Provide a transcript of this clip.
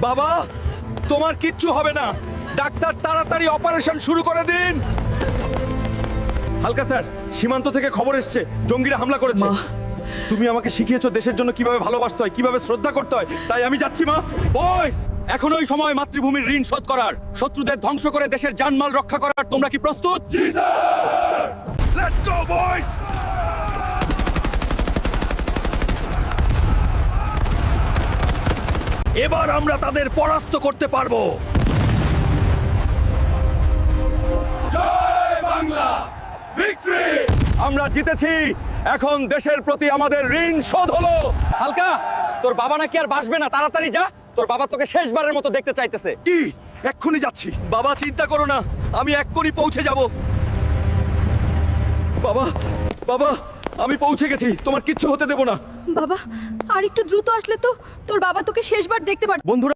বাবা, তোমার কিচ্ছু হবে না। ডাক্তার, তাড়াতাড়ি অপারেশন শুরু করে দিন। হালকা স্যার, সীমান্ত থেকে খবর এসেছে জঙ্গিরা হামলা করেছে। তুমি আমাকে শিখিয়েছো দেশের জন্য কিভাবে ভালোবাসতে হয়, কিভাবে শ্রদ্ধা করতে হয়, তাই আমি যাচ্ছি মা। বয়স, এখনোই সময় মাতৃভূমির ঋণ শোধ করার, শত্রুদের ধ্বংস করে দেশের জানমাল রক্ষা করার। তোমরা কি প্রস্তুত? জি স্যার। লেটস গো বয়স। এবার আমরা তাদের পরাস্ত করতে পারবো। জয় বাংলা, ভিক্টরি! আমরা জিতেছি। এখন দেশের প্রতি আমাদের ঋণ শোধ হলো। হালকা, তোর বাবা নাকি আর বাসবে না, তাড়াতাড়ি যা। তোর বাবা তোকে শেষবারের মতো দেখতে চাইতেছে। কি? এক্ষুনি যাচ্ছি। বাবা, চিন্তা করো না, আমি এক্ষুনি পৌঁছে যাব। বাবা, বাবা, আমি পৌঁছে গেছি, তোমার কিচ্ছু হতে দেব না। বাবা, আর একটু দ্রুত আসলে তো তোর বাবা তোকে শেষবার দেখতে পারত। বন্ধুরা,